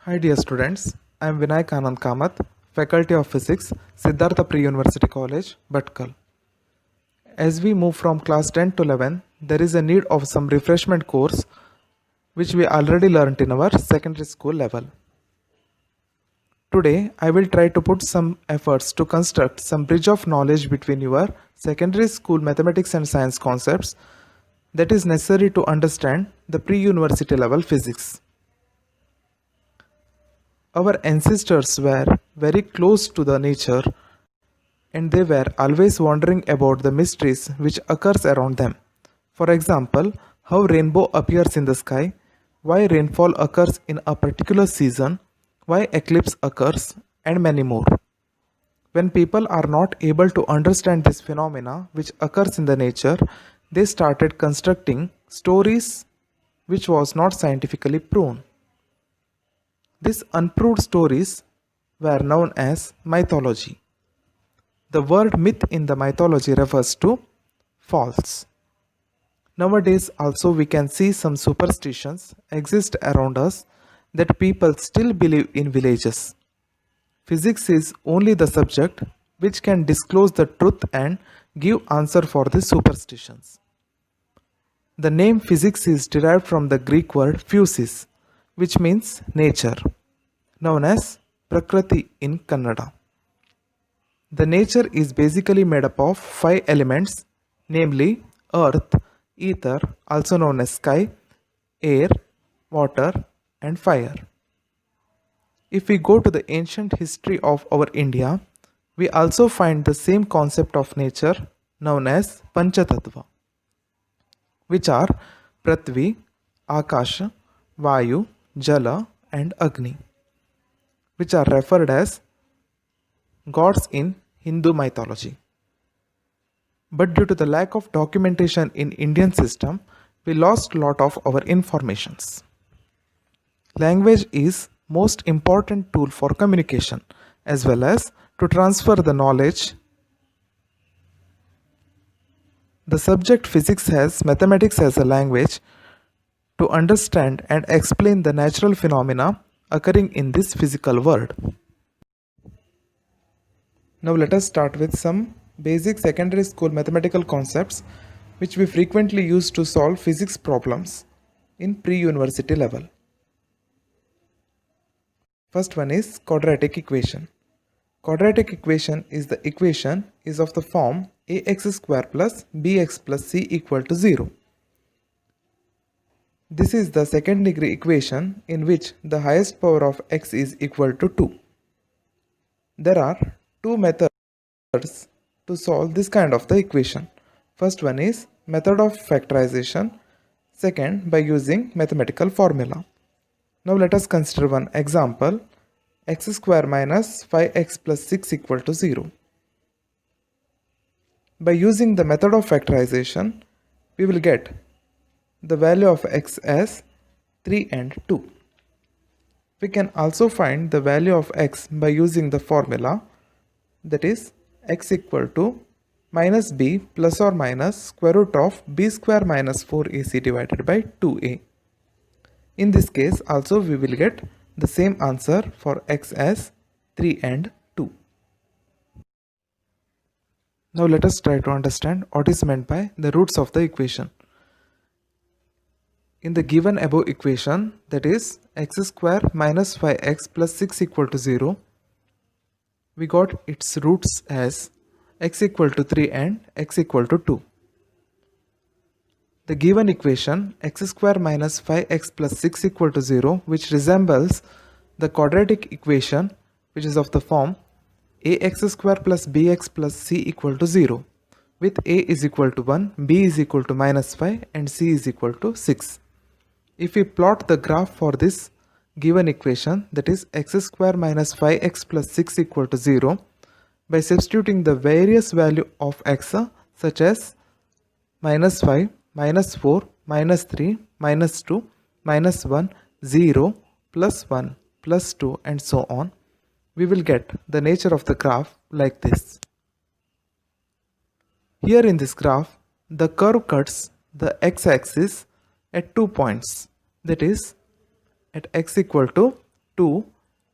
Hi dear students, I am Vinayak Anand Kamath, Faculty of Physics, Siddhartha Pre-University College, Bhatkal. As we move from class 10 to 11, there is a need of some refreshment course which we already learnt in our secondary school level. Today, I will try to put some efforts to construct some bridge of knowledge between your secondary school mathematics and science concepts that is necessary to understand the pre-university level physics. Our ancestors were very close to the nature and they were always wondering about the mysteries which occurs around them. For example, how rainbow appears in the sky, why rainfall occurs in a particular season, why eclipse occurs, and many more. When people are not able to understand this phenomena which occurs in the nature, they started constructing stories which was not scientifically proven. These unproved stories were known as mythology. The word myth in the mythology refers to false. Nowadays also we can see some superstitions exist around us that people still believe in villages. Physics is only the subject which can disclose the truth and give answer for these superstitions. The name physics is derived from the Greek word physis, which means nature, known as Prakriti in Kannada. The nature is basically made up of 5 elements, namely earth, ether, also known as sky, air, water, and fire. If we go to the ancient history of our India, we also find the same concept of nature known as Panchatattva, which are Prithvi, Akasha, Vayu, Jala, and Agni, which are referred as gods in Hindu mythology. But due to the lack of documentation in Indian system, we lost a lot of our informations. Language is most important tool for communication as well as to transfer the knowledge. The subject physics has mathematics as a language to understand and explain the natural phenomena occurring in this physical world. Now let us start with some basic secondary school mathematical concepts which we frequently use to solve physics problems in pre-university level. First one is quadratic equation. Quadratic equation is the equation is of the form ax square plus bx plus c equal to 0. This is the second degree equation in which the highest power of x is equal to 2. There are two methods to solve this kind of the equation. First one is method of factorization, second by using mathematical formula. Now let us consider one example, x square minus 5x plus 6 equal to 0. By using the method of factorization, we will get the value of x as 3 and 2. We can also find the value of x by using the formula, that is x equal to minus b plus or minus square root of b square minus 4ac divided by 2a. In this case also we will get the same answer for x as 3 and 2. Now let us try to understand what is meant by the roots of the equation. In the given above equation, that is x square minus 5x plus 6 equal to 0, we got its roots as x equal to 3 and x equal to 2. The given equation x square minus 5x plus 6 equal to 0, which resembles the quadratic equation which is of the form ax square plus bx plus c equal to 0, with a is equal to 1, b is equal to minus 5 and c is equal to 6. If we plot the graph for this given equation, that is x square minus 5x plus 6 equal to 0, by substituting the various value of x such as minus 5, minus 4, minus 3, minus 2, minus 1, 0, plus 1, plus 2 and so on, we will get the nature of the graph like this. Here in this graph, the curve cuts the x-axis at 2 points, that is at x equal to 2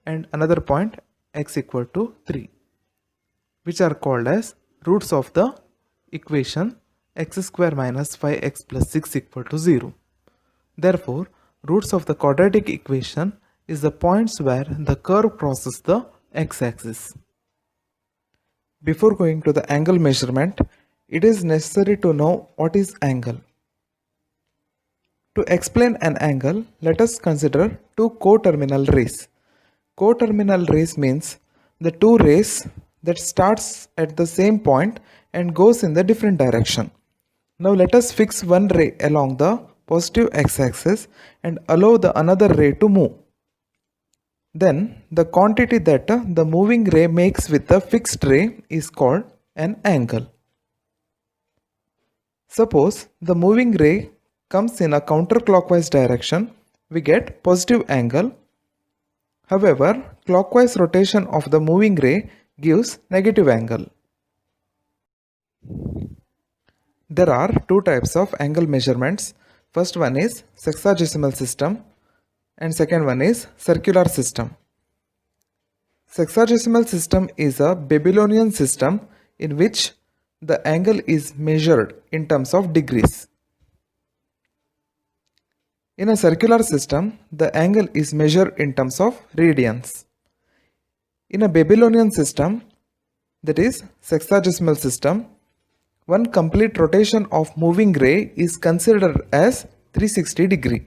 and another point x equal to 3, which are called as roots of the equation x square minus 5x plus 6 equal to 0. Therefore, roots of the quadratic equation is the points where the curve crosses the x-axis. Before going to the angle measurement, it is necessary to know what is angle. To explain an angle, let us consider two coterminal rays. Coterminal rays means the two rays that starts at the same point and goes in the different direction. Now let us fix one ray along the positive x-axis and allow the another ray to move. Then the quantity that the moving ray makes with the fixed ray is called an angle. Suppose the moving ray comes in a counterclockwise direction, we get positive angle. However, clockwise rotation of the moving ray gives negative angle. There are two types of angle measurements. First one is sexagesimal system and second one is circular system. Sexagesimal system is a Babylonian system in which the angle is measured in terms of degrees. In a circular system, the angle is measured in terms of radians. In a Babylonian system, that is sexagesimal system, one complete rotation of moving ray is considered as 360 degree.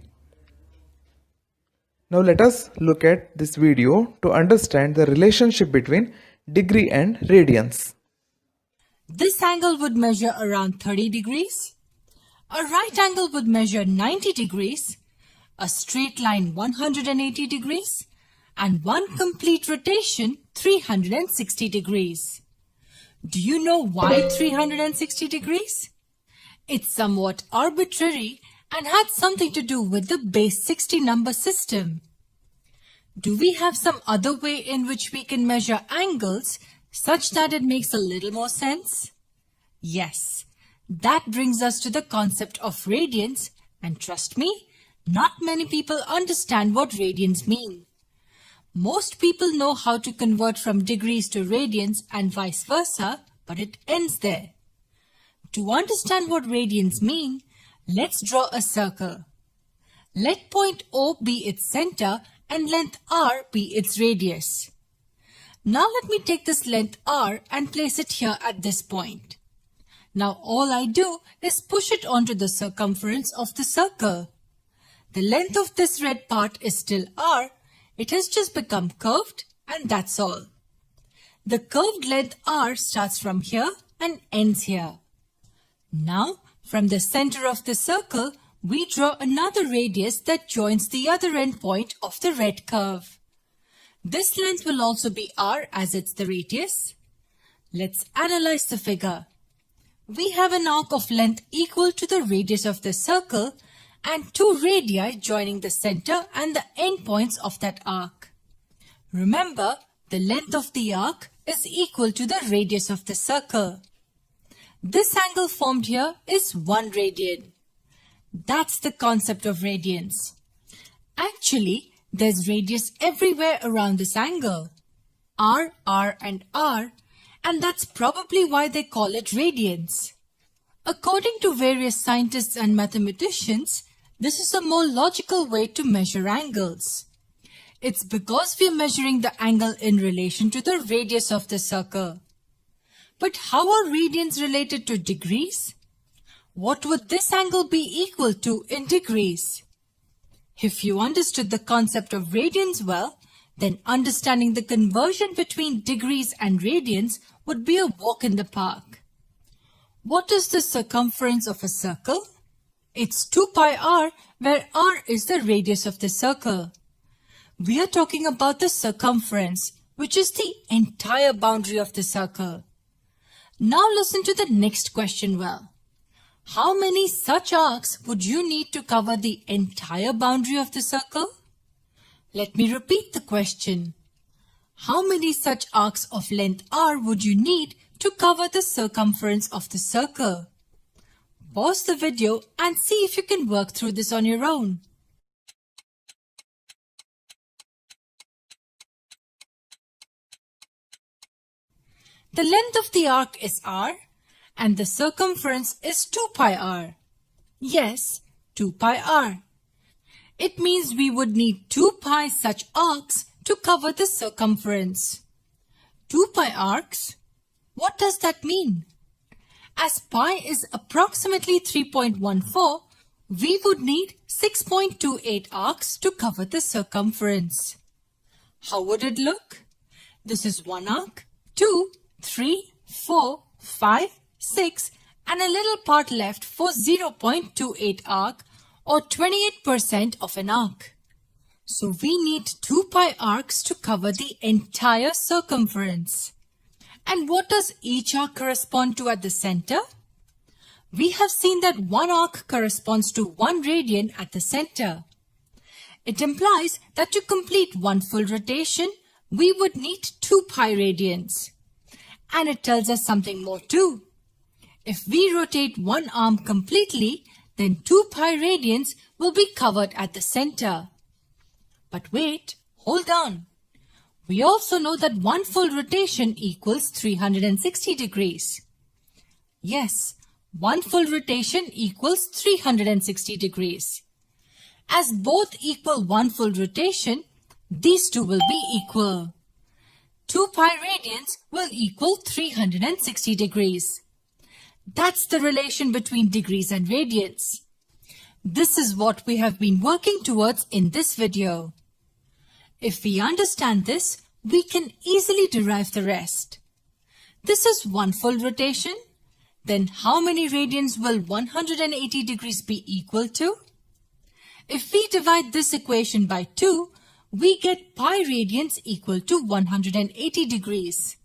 Now let us look at this video to understand the relationship between degree and radians. This angle would measure around 30 degrees. A right angle would measure 90 degrees, a straight line 180 degrees, and one complete rotation 360 degrees. Do you know why 360 degrees? It's somewhat arbitrary and had something to do with the base 60 number system. Do we have some other way in which we can measure angles such that it makes a little more sense? Yes, that brings us to the concept of radians, and trust me, not many people understand what radians mean. Most people know how to convert from degrees to radians and vice versa, but it ends there. To understand what radians mean, let's draw a circle. Let point O be its center and length R be its radius. Now let me take this length R and place it here at this point. Now all I do is push it onto the circumference of the circle. The length of this red part is still R. It has just become curved, and that's all. The curved length R starts from here and ends here. Now, from the center of the circle, we draw another radius that joins the other end point of the red curve. This length will also be R as it's the radius. Let's analyze the figure. We have an arc of length equal to the radius of the circle and two radii joining the center and the endpoints of that arc. Remember, the length of the arc is equal to the radius of the circle. This angle formed here is 1 radian. That's the concept of radians. Actually, there's radius everywhere around this angle. R, R and R, and that's probably why they call it radians. According to various scientists and mathematicians, this is a more logical way to measure angles. It's because we're measuring the angle in relation to the radius of the circle. But how are radians related to degrees? What would this angle be equal to in degrees? If you understood the concept of radians well, then understanding the conversion between degrees and radians would be a walk in the park. What is the circumference of a circle? It's 2 pi r, where r is the radius of the circle. We are talking about the circumference, which is the entire boundary of the circle. Now listen to the next question well. How many such arcs would you need to cover the entire boundary of the circle? Let me repeat the question. How many such arcs of length r would you need to cover the circumference of the circle? Pause the video and see if you can work through this on your own. The length of the arc is r and the circumference is 2 pi r. Yes, 2 pi r. It means we would need 2 pi such arcs to cover the circumference. 2 pi arcs? What does that mean? As pi is approximately 3.14, we would need 6.28 arcs to cover the circumference. How would it look? This is 1 arc, 2, 3, 4, 5, 6 and a little part left for 0.28 arc or 28% of an arc. So we need 2 pi arcs to cover the entire circumference. And what does each arc correspond to at the center? We have seen that 1 arc corresponds to 1 radian at the center. It implies that to complete 1 full rotation, we would need 2 pi radians. And it tells us something more too. If we rotate 1 arm completely, then 2 pi radians will be covered at the center. But wait, hold on. We also know that 1 full rotation equals 360 degrees. Yes, 1 full rotation equals 360 degrees. As both equal 1 full rotation, these two will be equal. 2 pi radians will equal 360 degrees. That's the relation between degrees and radians. This is what we have been working towards in this video. If we understand this, we can easily derive the rest. This is 1 full rotation. Then how many radians will 180 degrees be equal to? If we divide this equation by 2, we get pi radians equal to 180 degrees.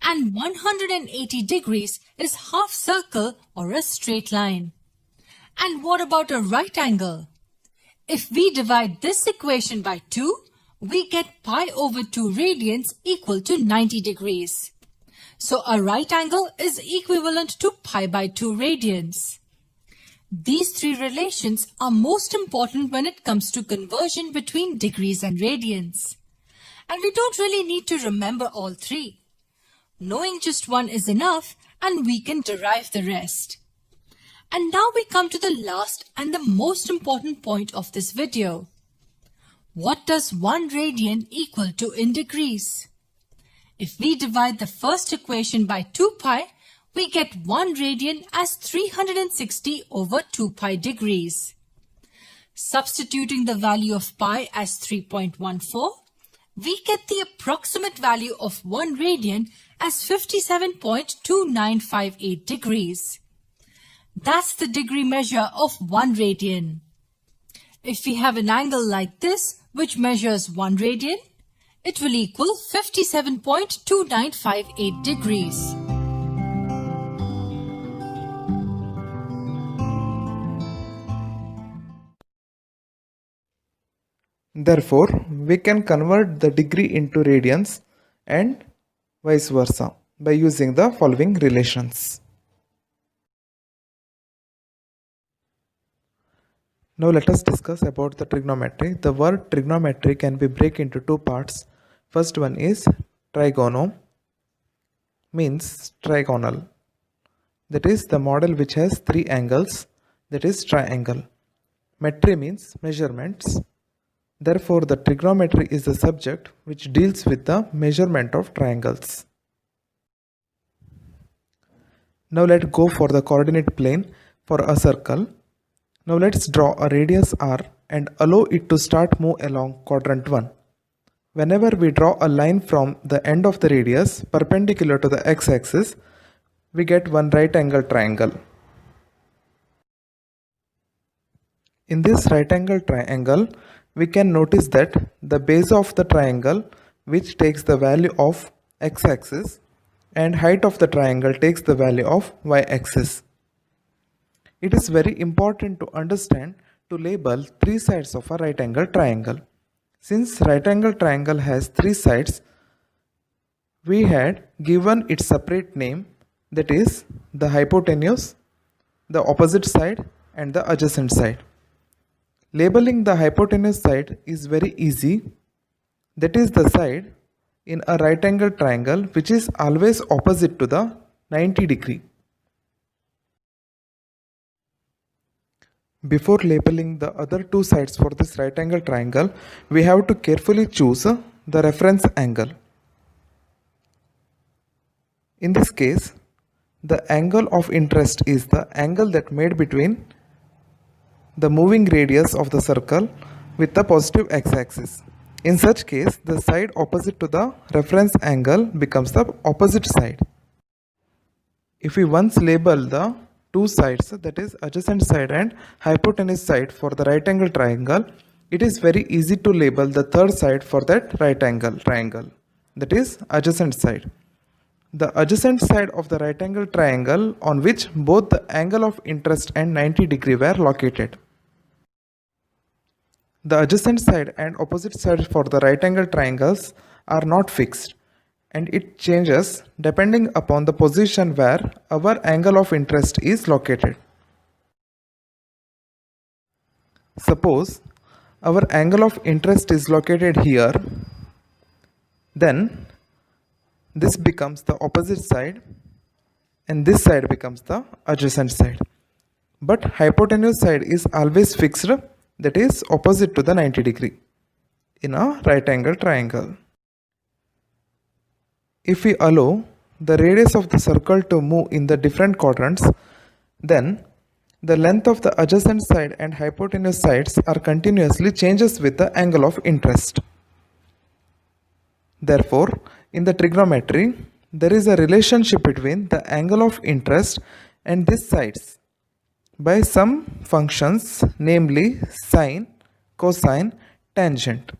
And 180 degrees is half circle or a straight line. And what about a right angle? If we divide this equation by 2, we get pi over 2 radians equal to 90 degrees. So a right angle is equivalent to pi by 2 radians. These three relations are most important when it comes to conversion between degrees and radians. And we don't really need to remember all three. Knowing just one is enough and we can derive the rest. And now we come to the last and the most important point of this video. What does 1 radian equal to in degrees? If we divide the first equation by 2 pi, we get 1 radian as 360 over 2 pi degrees. Substituting the value of pi as 3.14, we get the approximate value of 1 radian as 57.2958 degrees. That's the degree measure of 1 radian. If we have an angle like this, which measures 1 radian, it will equal 57.2958 degrees. Therefore, we can convert the degree into radians and vice versa by using the following relations. Now let us discuss about the trigonometry. The word trigonometry can be break into 2 parts. First one is trigono, means trigonal. That is the model which has 3 angles, that is triangle. Metry means measurements. Therefore, the trigonometry is the subject which deals with the measurement of triangles. Now let's go for the coordinate plane for a circle. Now let's draw a radius r and allow it to start move along quadrant 1. Whenever we draw a line from the end of the radius perpendicular to the x-axis, we get one right angle triangle. In this right angle triangle, we can notice that the base of the triangle, which takes the value of x-axis, and height of the triangle takes the value of y-axis. It is very important to understand to label 3 sides of a right angle triangle. Since right angle triangle has 3 sides, we had given its separate name, that is the hypotenuse, the opposite side and the adjacent side. Labeling the hypotenuse side is very easy. That is the side in a right angle triangle which is always opposite to the 90 degree. Before labeling the other two sides for this right angle triangle, we have to carefully choose the reference angle. In this case, the angle of interest is the angle that made between the moving radius of the circle with the positive x-axis. In such case, the side opposite to the reference angle becomes the opposite side. If we once label the two sides, that is adjacent side and hypotenuse side for the right angle triangle, it is very easy to label the third side for that right angle triangle, that is adjacent side. The adjacent side of the right angle triangle on which both the angle of interest and 90 degree were located. The adjacent side and opposite side for the right angle triangles are not fixed, and it changes depending upon the position where our angle of interest is located. Suppose our angle of interest is located here, then this becomes the opposite side and this side becomes the adjacent side. But hypotenuse side is always fixed, that is opposite to the 90 degree in a right angle triangle. If we allow the radius of the circle to move in the different quadrants, then the length of the adjacent side and hypotenuse sides are continuously changes with the angle of interest. Therefore, in the trigonometry, there is a relationship between the angle of interest and these sides by some functions, namely sine, cosine, tangent.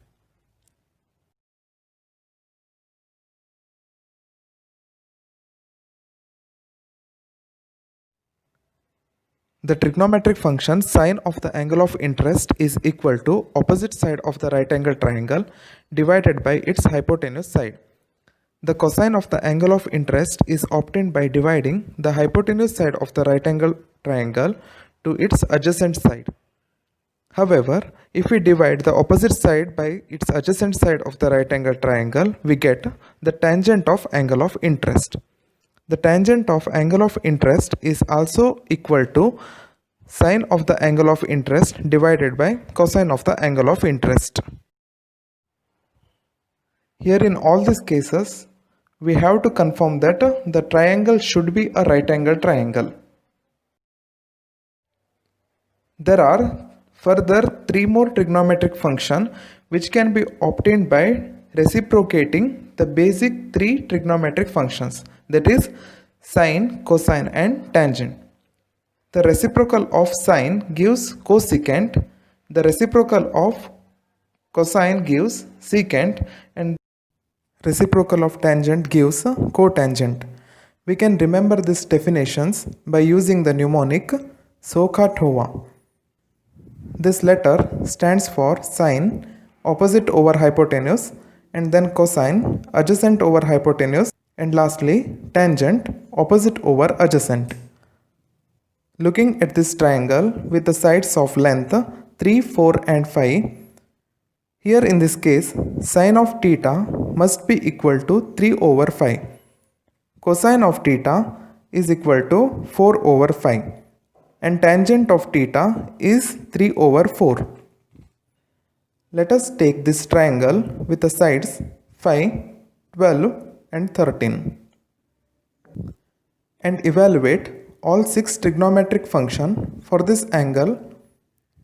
The trigonometric function sine of the angle of interest is equal to opposite side of the right angle triangle divided by its hypotenuse side. The cosine of the angle of interest is obtained by dividing the hypotenuse side of the right angle triangle to its adjacent side. However, if we divide the opposite side by its adjacent side of the right angle triangle, we get the tangent of angle of interest. The tangent of angle of interest is also equal to sine of the angle of interest divided by cosine of the angle of interest. Here in all these cases, we have to confirm that the triangle should be a right angle triangle. There are further three more trigonometric functions which can be obtained by reciprocating the basic three trigonometric functions, that is sine, cosine and tangent. The reciprocal of sine gives cosecant, the reciprocal of cosine gives secant, and reciprocal of tangent gives cotangent. We can remember these definitions by using the mnemonic SOHCAHTOA. This letter stands for sine, opposite over hypotenuse, and then cosine, adjacent over hypotenuse, and lastly tangent, opposite over adjacent. Looking at this triangle with the sides of length 3, 4 and 5, here in this case sine of theta must be equal to 3 over 5. Cosine of theta is equal to 4 over 5 and tangent of theta is 3 over 4. Let us take this triangle with the sides 5, 12 and 13 and evaluate all 6 trigonometric functions for this angle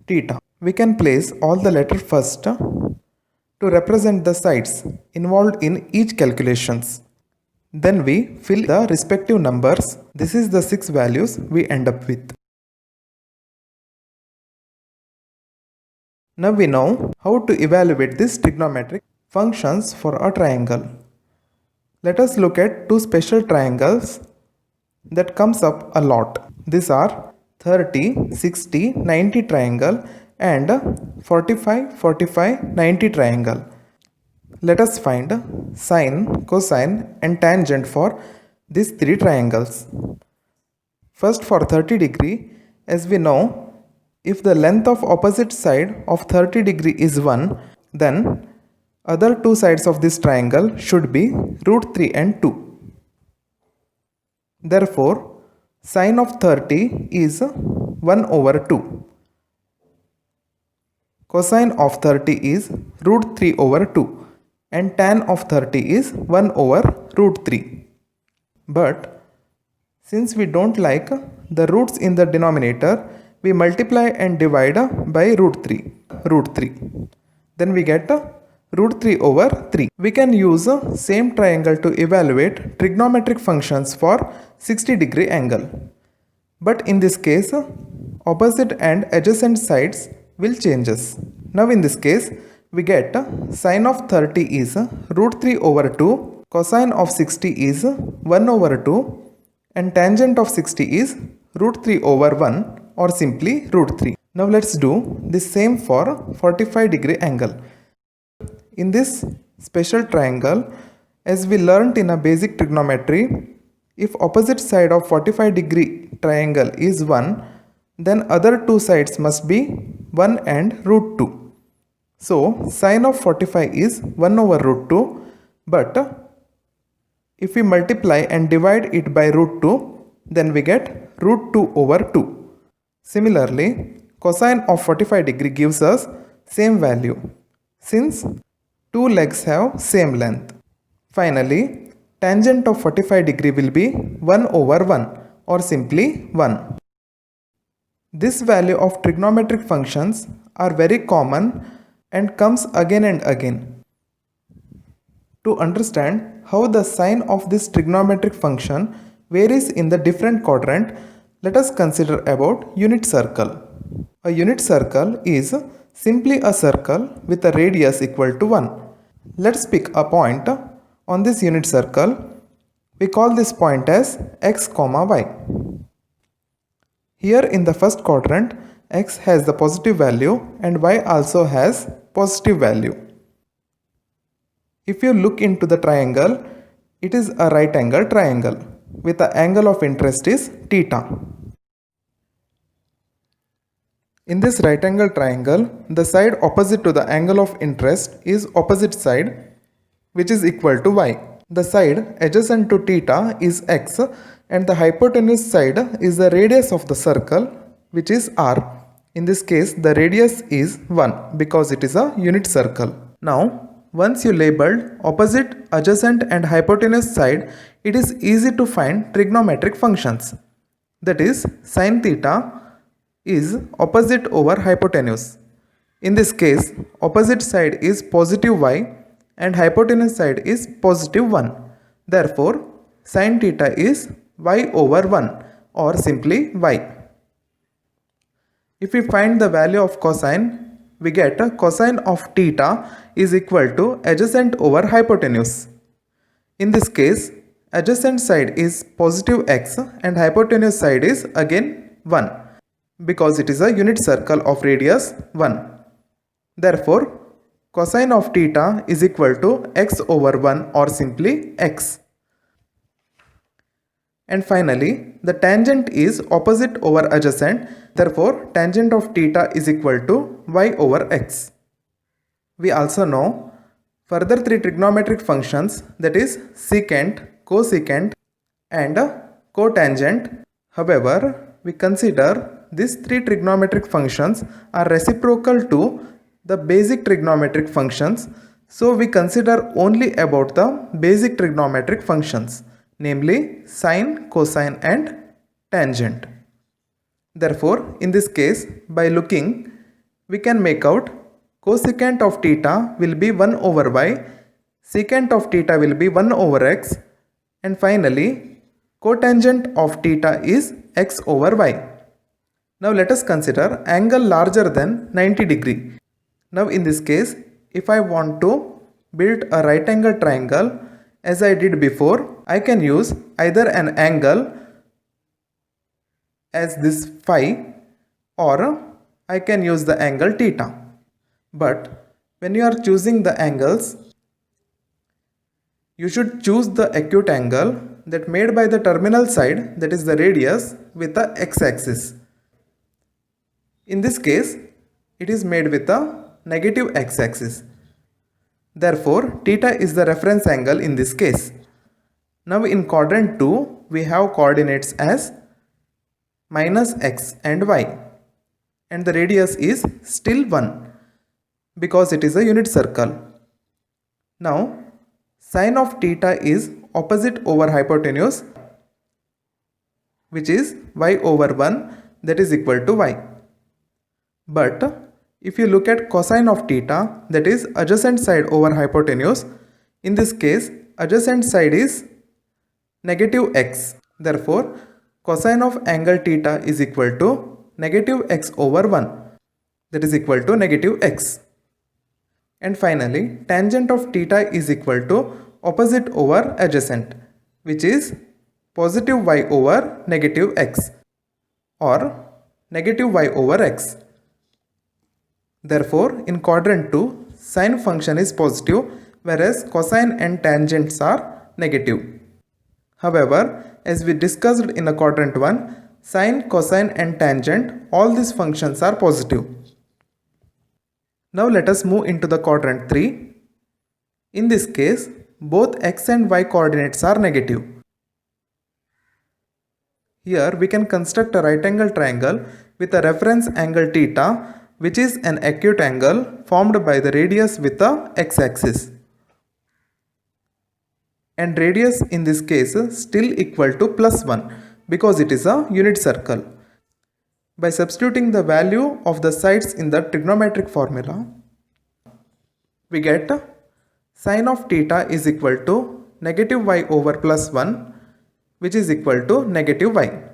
theta. We can place all the letters first to represent the sides involved in each calculations. Then we fill the respective numbers. This is the 6 values we end up with. Now we know how to evaluate these trigonometric functions for a triangle. Let us look at two special triangles that comes up a lot. These are 30, 60, 90 triangle and 45, 45, 90 triangle. Let us find sine, cosine and tangent for these three triangles. First, for 30 degree, as we know, if the length of opposite side of 30 degree is 1, then Other two sides of this triangle should be root 3 and 2. Therefore, sine of 30 is 1 over 2. Cosine of 30 is root 3 over 2 and tan of 30 is 1 over root 3. But since we don't like the roots in the denominator, we multiply and divide by root 3. Then we get root 3 over 3. We can use same triangle to evaluate trigonometric functions for 60-degree angle. But in this case, opposite and adjacent sides will changes. Now in this case, we get sine of 30 is root 3 over 2, cosine of 60 is 1 over 2 and tangent of 60 is root 3 over 1 or simply root 3. Now let's do the same for 45-degree angle. In this special triangle, as we learnt in a basic trigonometry, if opposite side of 45-degree triangle is 1, then other two sides must be 1 and root 2. So sine of 45 is 1 over root 2, but if we multiply and divide it by root 2, then we get root 2 over 2. Similarly, cosine of 45 degree gives us same value, since two legs have same length. Finally, tangent of 45 degree will be 1 over 1 or simply 1. This value of trigonometric functions are very common and comes again and again. To understand how the sign of this trigonometric function varies in the different quadrant, let us consider about unit circle. A unit circle is simply a circle with a radius equal to 1. Let's pick a point on this unit circle. We call this point as x, y. Here in the first quadrant, x has the positive value and y also has positive value. If you look into the triangle, it is a right angle triangle with the angle of interest is theta. In this right angle triangle, the side opposite to the angle of interest is opposite side, which is equal to y. The side adjacent to theta is x and the hypotenuse side is the radius of the circle, which is r. In this case, the radius is 1 because it is a unit circle. Now, once you labeled opposite, adjacent and hypotenuse side, it is easy to find trigonometric functions. That is, sin theta is opposite over hypotenuse. In this case, opposite side is positive y and hypotenuse side is positive 1. Therefore, sin theta is y over 1 or simply y. If we find the value of cosine, we get cosine of theta is equal to adjacent over hypotenuse. In this case, adjacent side is positive x and hypotenuse side is again 1 because it is a unit circle of radius 1. Therefore, cosine of theta is equal to x over 1 or simply x. And finally, the tangent is opposite over adjacent. Therefore, tangent of theta is equal to y over x. We also know further three trigonometric functions, that is secant, cosecant and cotangent. However, we consider these three trigonometric functions are reciprocal to the basic trigonometric functions. So we consider only about the basic trigonometric functions, namely sine, cosine and tangent. Therefore, in this case, by looking, we can make out cosecant of theta will be 1 over y, secant of theta will be 1 over x, and finally, cotangent of theta is x over y. Now let us consider angle larger than 90 degree. Now in this case, if I want to build a right angle triangle, as I did before, I can use either an angle as this phi or I can use the angle theta. But when you are choosing the angles, you should choose the acute angle that made by the terminal side, that is the radius, with the x-axis. In this case, it is made with the negative x-axis. Therefore, theta is the reference angle in this case. Now in quadrant 2, we have coordinates as minus x and y, and the radius is still 1 because it is a unit circle. Now, sine of theta is opposite over hypotenuse, which is y over 1, that is equal to y. But if you look at cosine of theta, that is adjacent side over hypotenuse, in this case adjacent side is negative x. Therefore, cosine of angle theta is equal to negative x over 1, that is equal to negative x. And finally, tangent of theta is equal to opposite over adjacent, which is positive y over negative x or negative y over x. Therefore, in quadrant 2, sine function is positive, whereas cosine and tangents are negative. However, as we discussed in the quadrant 1, sine, cosine and tangent, all these functions are positive. Now let us move into the quadrant 3. In this case, both x and y coordinates are negative. Here we can construct a right angle triangle with a reference angle theta, which is an acute angle formed by the radius with the x-axis. And radius in this case is still equal to plus 1 because it is a unit circle. By substituting the value of the sides in the trigonometric formula, we get sine of theta is equal to negative y over plus 1, which is equal to negative y.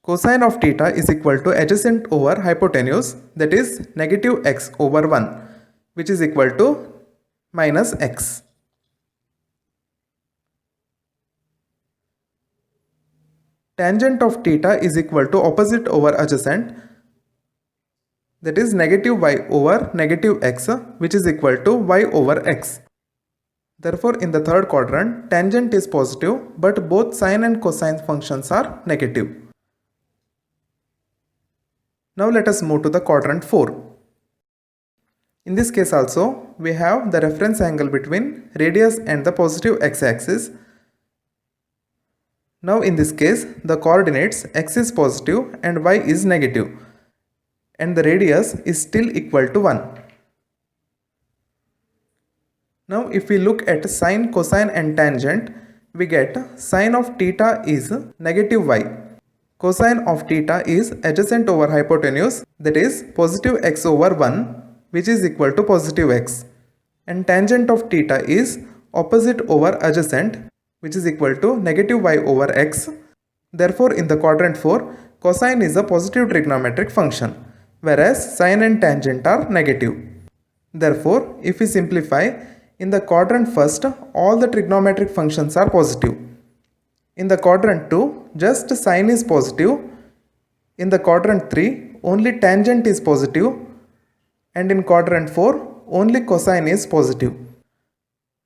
Cosine of theta is equal to adjacent over hypotenuse, that is negative x over 1, which is equal to minus x. Tangent of theta is equal to opposite over adjacent, that is negative y over negative x, which is equal to y over x. Therefore, in the third quadrant, tangent is positive, but both sine and cosine functions are negative. Now let us move to the quadrant 4. In this case also, we have the reference angle between radius and the positive x-axis. Now in this case, the coordinates x is positive and y is negative, and the radius is still equal to 1. Now if we look at sine, cosine and tangent, we get sine of theta is negative y. Cosine of theta is adjacent over hypotenuse, that is positive x over 1, which is equal to positive x. And tangent of theta is opposite over adjacent, which is equal to negative y over x. Therefore, in the quadrant 4, cosine is a positive trigonometric function, whereas sine and tangent are negative. Therefore, if we simplify, in the quadrant first, all the trigonometric functions are positive. In the quadrant 2, just sine is positive. In the quadrant 3, only tangent is positive. And in quadrant 4, only cosine is positive.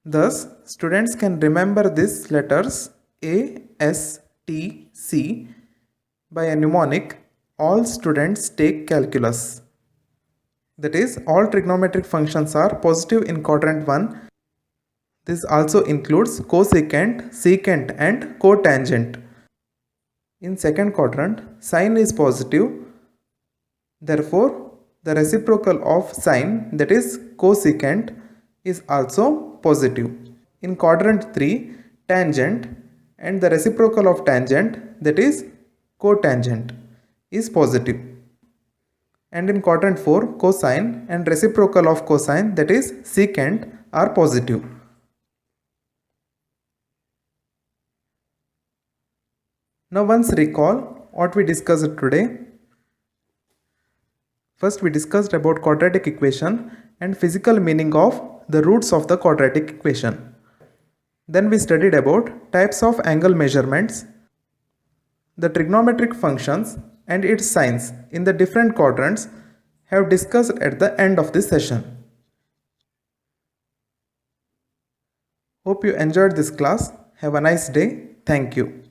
Thus, students can remember these letters A, S, T, C by a mnemonic, all students take calculus. That is, all trigonometric functions are positive in quadrant 1. This also includes cosecant, secant and cotangent. In second quadrant, sine is positive. Therefore, the reciprocal of sine, that is cosecant, is also positive. In quadrant 3, tangent and the reciprocal of tangent, that is cotangent, is positive. And in quadrant 4, cosine and reciprocal of cosine, that is secant, are positive. Now once recall what we discussed today. First we discussed about quadratic equation and physical meaning of the roots of the quadratic equation. Then we studied about types of angle measurements, the trigonometric functions and its signs in the different quadrants have discussed at the end of this session. Hope you enjoyed this class. Have a nice day. Thank you.